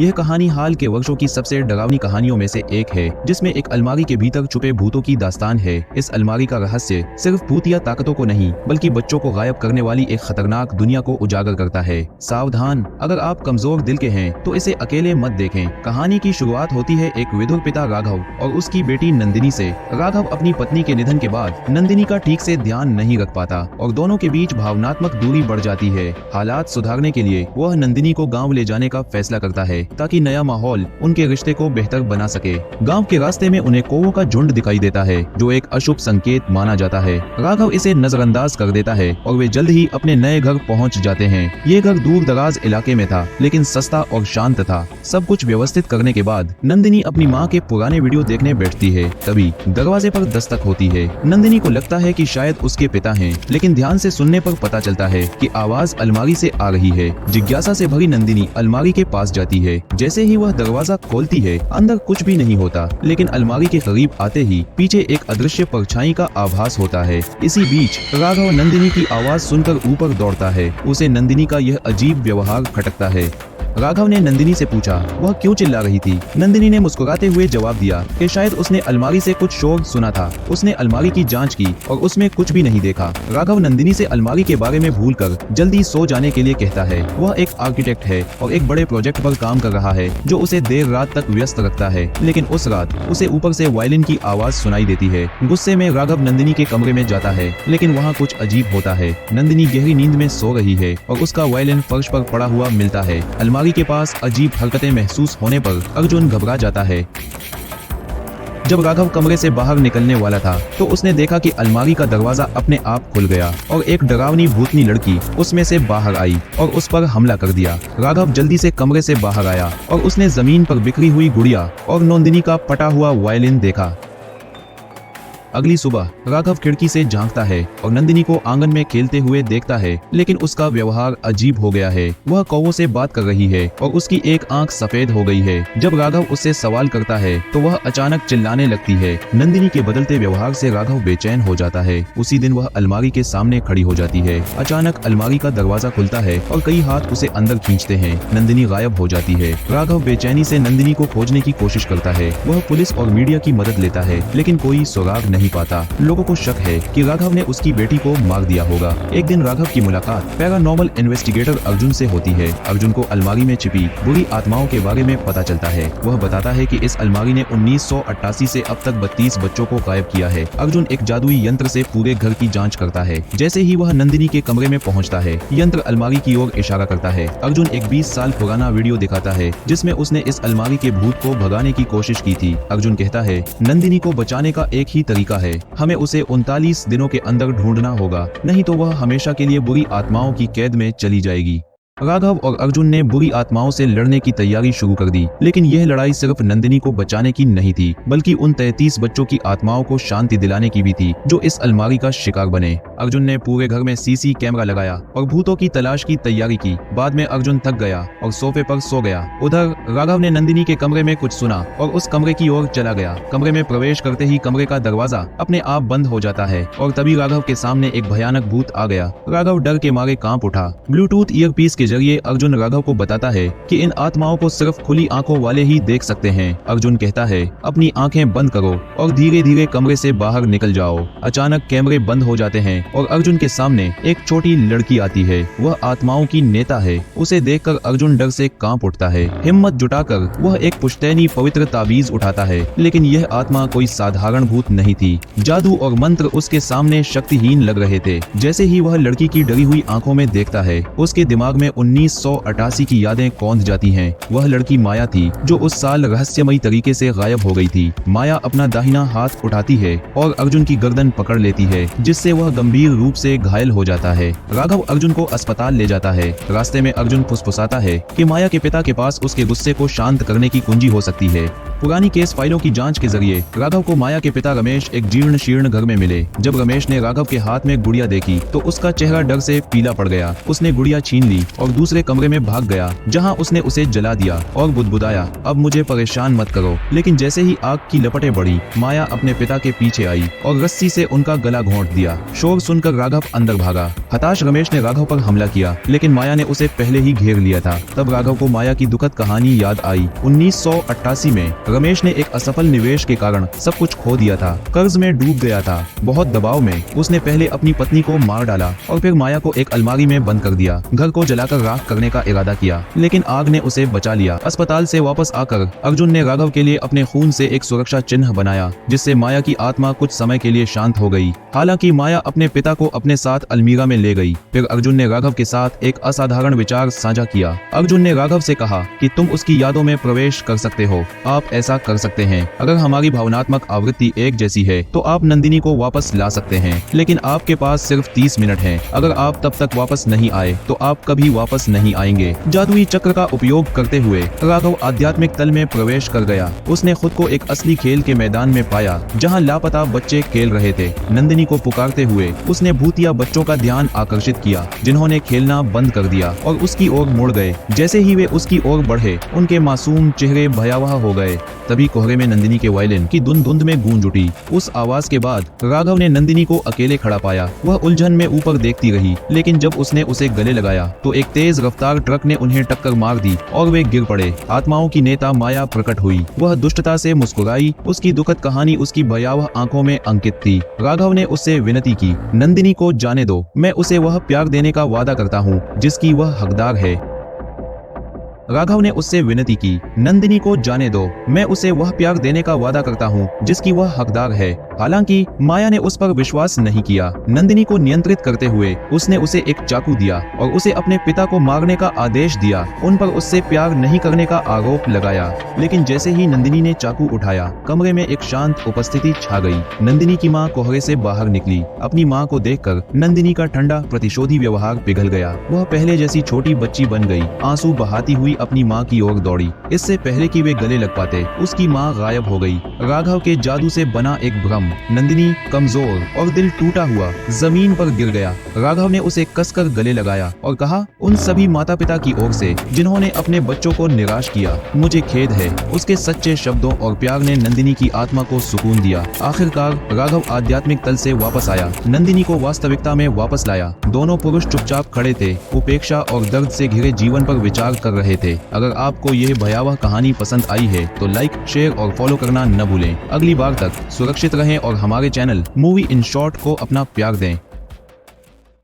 यह कहानी हाल के वर्षों की सबसे डरावनी कहानियों में से एक है, जिसमें एक अलमारी के भीतर छुपे भूतों की दास्तान है। इस अलमारी का रहस्य सिर्फ भूत या ताकतों को नहीं, बल्कि बच्चों को गायब करने वाली एक खतरनाक दुनिया को उजागर करता है। सावधान, अगर आप कमजोर दिल के हैं तो इसे अकेले मत देखें। कहानी की शुरुआत होती है एक विधुर पिता राघव और उसकी बेटी नंदिनी से। राघव अपनी पत्नी के निधन के बाद नंदिनी का ठीक से ध्यान नहीं रख पाता और दोनों के बीच भावनात्मक दूरी बढ़ जाती है। हालात सुधारने के लिए वह नंदिनी को गांव ले जाने का फैसला करता है ताकि नया माहौल उनके रिश्ते को बेहतर बना सके। गांव के रास्ते में उन्हें कौवों का झुंड दिखाई देता है, जो एक अशुभ संकेत माना जाता है। राघव इसे नजरअंदाज कर देता है और वे जल्द ही अपने नए घर पहुंच जाते हैं। ये घर दूर दराज इलाके में था, लेकिन सस्ता और शांत था। सब कुछ व्यवस्थित करने के बाद नंदिनी अपनी माँ के पुराने वीडियो देखने बैठती है। तभी दरवाजे पर दस्तक होती है। नंदिनी को लगता है कि शायद उसके पिता हैं, लेकिन ध्यान से सुनने पर पता चलता है कि आवाज अलमारी से आ रही है। जिज्ञासा से भरी नंदिनी अलमारी के पास जाती है। जैसे ही वह दरवाजा खोलती है, अंदर कुछ भी नहीं होता, लेकिन अलमारी के करीब आते ही पीछे एक अदृश्य परछाई का आभास होता है। इसी बीच राघव नंदिनी की आवाज सुनकर ऊपर दौड़ता है। उसे नंदिनी का यह अजीब व्यवहार खटकता है। राघव ने नंदिनी से पूछा वह क्यों चिल्ला रही थी। नंदिनी ने मुस्कुराते हुए जवाब दिया कि शायद उसने अलमारी से कुछ शोर सुना था। उसने अलमारी की जांच की और उसमें कुछ भी नहीं देखा। राघव नंदिनी से अलमारी के बारे में भूलकर जल्दी सो जाने के लिए कहता है। वह एक आर्किटेक्ट है और एक बड़े प्रोजेक्ट पर काम कर रहा है, जो उसे देर रात तक व्यस्त रखता है। लेकिन उस रात उसे ऊपर से वायलिन की आवाज सुनाई देती है। गुस्से में राघव नंदिनी के कमरे में जाता है, लेकिन वहाँ कुछ अजीब होता है। नंदिनी गहरी नींद में सो रही है और उसका वायलिन फर्श पर पड़ा हुआ मिलता है। अलमारी के पास अजीब हरकतें महसूस होने पर अर्जुन घबरा जाता है। जब राघव कमरे से बाहर निकलने वाला था तो उसने देखा कि अलमारी का दरवाजा अपने आप खुल गया और एक डरावनी भूतनी लड़की उसमें से बाहर आई और उस पर हमला कर दिया। राघव जल्दी से कमरे से बाहर आया और उसने जमीन पर बिखरी हुई गुड़िया और नंदिनी का फटा हुआ वायलिन देखा। अगली सुबह राघव खिड़की से झांकता है और नंदिनी को आंगन में खेलते हुए देखता है, लेकिन उसका व्यवहार अजीब हो गया है। वह कौवों से बात कर रही है और उसकी एक आंख सफेद हो गई है। जब राघव उससे सवाल करता है तो वह अचानक चिल्लाने लगती है। नंदिनी के बदलते व्यवहार से राघव बेचैन हो जाता है। उसी दिन वह अलमारी के सामने खड़ी हो जाती है। अचानक अलमारी का दरवाजा खुलता है और कई हाथ उसे अंदर खींचते हैं। नंदिनी गायब हो जाती है। राघव बेचैनी से नंदिनी को खोजने की कोशिश करता है। वह पुलिस और मीडिया की मदद लेता है, लेकिन कोई सुराग नहीं पाता। लोगों को शक है कि राघव ने उसकी बेटी को मार दिया होगा। एक दिन राघव की मुलाकात पैरानॉर्मल इन्वेस्टिगेटर अर्जुन से होती है। अर्जुन को अलमारी में छिपी बुरी आत्माओं के बारे में पता चलता है। वह बताता है कि इस अलमारी ने 1988 से अब तक 32 बच्चों को गायब किया है। अर्जुन एक जादुई यंत्र से पूरे घर की जांच करता है। जैसे ही वह नंदिनी के कमरे में पहुंचता है, यंत्र अलमारी की ओर इशारा करता है। अर्जुन एक 20 साल पुराना वीडियो दिखाता है, जिसमें उसने इस अलमारी के भूत को भगाने की कोशिश की थी। अर्जुन कहता है नंदिनी को बचाने का एक ही तरीका है, हमें उसे 39 दिनों के अंदर ढूंढना होगा, नहीं तो वह हमेशा के लिए बुरी आत्माओं की कैद में चली जाएगी। राघव और अर्जुन ने बुरी आत्माओं से लड़ने की तैयारी शुरू कर दी, लेकिन यह लड़ाई सिर्फ नंदिनी को बचाने की नहीं थी, बल्कि उन 33 बच्चों की आत्माओं को शांति दिलाने की भी थी, जो इस अलमारी का शिकार बने। अर्जुन ने पूरे घर में सीसी कैमरा लगाया और भूतों की तलाश की तैयारी की। बाद में अर्जुन थक गया और सोफे पर सो गया। उधर राघव ने नंदिनी के कमरे में कुछ सुना और उस कमरे की ओर चला गया। कमरे में प्रवेश करते ही कमरे का दरवाजा अपने आप बंद हो जाता है और तभी राघव के सामने एक भयानक भूत आ गया। राघव डर के मारे कांप उठा। ब्लूटूथ ईयरपीस के जरिए अर्जुन राघव को बताता है कि इन आत्माओं को सिर्फ खुली आंखों वाले ही देख सकते हैं। अर्जुन कहता है अपनी आंखें बंद करो और धीरे धीरे कमरे से बाहर निकल जाओ। अचानक कैमरे बंद हो जाते हैं और अर्जुन के सामने एक छोटी लड़की आती है। वह आत्माओं की नेता है। उसे देखकर अर्जुन डर से कांप उठता है। हिम्मत जुटाकर वह एक पुश्तैनी पवित्र ताबीज उठाता है, लेकिन यह आत्मा कोई साधारण भूत नहीं थी। जादू और मंत्र उसके सामने शक्तिहीन लग रहे थे। जैसे ही वह लड़की की डरी हुई आंखों में देखता है, उसके दिमाग में 1988 की यादें कौंध जाती हैं। वह लड़की माया थी, जो उस साल रहस्यमयी तरीके से गायब हो गई थी। माया अपना दाहिना हाथ उठाती है और अर्जुन की गर्दन पकड़ लेती है, जिससे वह गंभीर रूप से घायल हो जाता है। राघव अर्जुन को अस्पताल ले जाता है। रास्ते में अर्जुन फुसफुसाता है कि माया के पिता के पास उसके गुस्से को शांत करने की कुंजी हो सकती है। पुरानी केस फाइलों की जांच के जरिए राघव को माया के पिता रमेश एक जीर्ण शीर्ण घर में मिले। जब रमेश ने राघव के हाथ में गुड़िया देखी तो उसका चेहरा डर से पीला पड़ गया। उसने गुड़िया छीन ली और दूसरे कमरे में भाग गया, जहाँ उसने उसे जला दिया और बुदबुदाया, अब मुझे परेशान मत करो। लेकिन जैसे ही आग की लपटें बढ़ी, माया अपने पिता के पीछे आई और रस्सी से उनका गला घोंट दिया। शोर सुनकर राघव अंदर भागा। हताश रमेश ने राघव पर हमला किया, लेकिन माया ने उसे पहले ही घेर लिया था। तब राघव को माया की दुखद कहानी याद आई। 1988 में रमेश ने एक असफल निवेश के कारण सब कुछ खो दिया था, कर्ज में डूब गया था। बहुत दबाव में उसने पहले अपनी पत्नी को मार डाला और फिर माया को एक अलमारी में बंद कर दिया। घर को जलाकर राख करने का इरादा किया, लेकिन आग ने उसे बचा लिया। अस्पताल से वापस आकर अर्जुन ने राघव के लिए अपने खून से एक सुरक्षा चिन्ह बनाया, जिससे माया की आत्मा कुछ समय के लिए शांत हो गई। हालांकि माया अपने पिता को अपने साथ अलमीरा में ले गई। फिर अर्जुन ने राघव के साथ एक असाधारण विचार साझा किया। अर्जुन ने राघव से कहा कि तुम उसकी यादों में प्रवेश कर सकते हो। आप ऐसा कर सकते हैं। अगर हमारी भावनात्मक आवृत्ति एक जैसी है तो आप नंदिनी को वापस ला सकते हैं, लेकिन आपके पास सिर्फ 30 मिनट हैं। अगर आप तब तक वापस नहीं आए तो आप कभी वापस नहीं आएंगे। जादुई चक्र का उपयोग करते हुए राघव आध्यात्मिक तल में प्रवेश कर गया। उसने खुद को एक असली खेल के मैदान में पाया, जहां लापता बच्चे खेल रहे थे। नंदिनी को पुकारते हुए उसने भूतिया बच्चों का ध्यान आकर्षित किया, जिन्होंने खेलना बंद कर दिया और उसकी ओर मुड़ गए। जैसे ही वे उसकी ओर बढ़े, उनके मासूम चेहरे भयावह हो गए। तभी कोहरे में नंदिनी के वायलिन की धुन धुंध में गूंज उठी। उस आवाज के बाद राघव ने नंदिनी को अकेले खड़ा पाया। वह उलझन में ऊपर देखती रही, लेकिन जब उसने उसे गले लगाया तो एक तेज रफ्तार ट्रक ने उन्हें टक्कर मार दी और वे गिर पड़े। आत्माओं की नेता माया प्रकट हुई। वह दुष्टता से मुस्कुराई। उसकी दुखद कहानी उसकी भयावह आंखों में अंकित थी। राघव ने उससे विनती की, नंदिनी को जाने दो। मैं उसे वह प्यार देने का वादा करता हूँ जिसकी वह हकदार है। राघव ने उससे विनती की, नंदिनी को जाने दो। मैं उसे वह प्यार देने का वादा करता हूँ जिसकी वह हकदार है। हालांकि माया ने उस पर विश्वास नहीं किया। नंदिनी को नियंत्रित करते हुए उसने उसे एक चाकू दिया और उसे अपने पिता को मारने का आदेश दिया। उन पर उससे प्यार नहीं करने का आरोप लगाया। लेकिन जैसे ही नंदिनी ने चाकू उठाया, कमरे में एक शांत उपस्थिति छा गई। नंदिनी की माँ कोहरे से बाहर निकली। अपनी माँ को देखकर नंदिनी का ठंडा प्रतिशोधी व्यवहार पिघल गया। वह पहले जैसी छोटी बच्ची बन गई। आंसू बहाती हुई अपनी माँ की ओर दौड़ी। इससे पहले कि वे गले लग पाते, उसकी माँ गायब हो गई। राघव के जादू से बना एक भ्रम। नंदिनी कमजोर और दिल टूटा हुआ जमीन पर गिर गया। राघव ने उसे कसकर गले लगाया और कहा, उन सभी माता पिता की ओर से जिन्होंने अपने बच्चों को निराश किया, मुझे खेद है। उसके सच्चे शब्दों और प्यार ने नंदिनी की आत्मा को सुकून दिया। आखिरकार राघव आध्यात्मिक तल से वापस आया, नंदिनी को वास्तविकता में वापस लाया। दोनों पुरुष चुपचाप खड़े थे, उपेक्षा और दर्द से घिरे जीवन पर विचार कर रहे थे। अगर आपको यह भयावह कहानी पसंद आई है तो लाइक, शेयर और फॉलो करना न भूलें। अगली बार तक सुरक्षित रहें और हमारे चैनल मूवी इन शॉर्ट को अपना प्यार दें।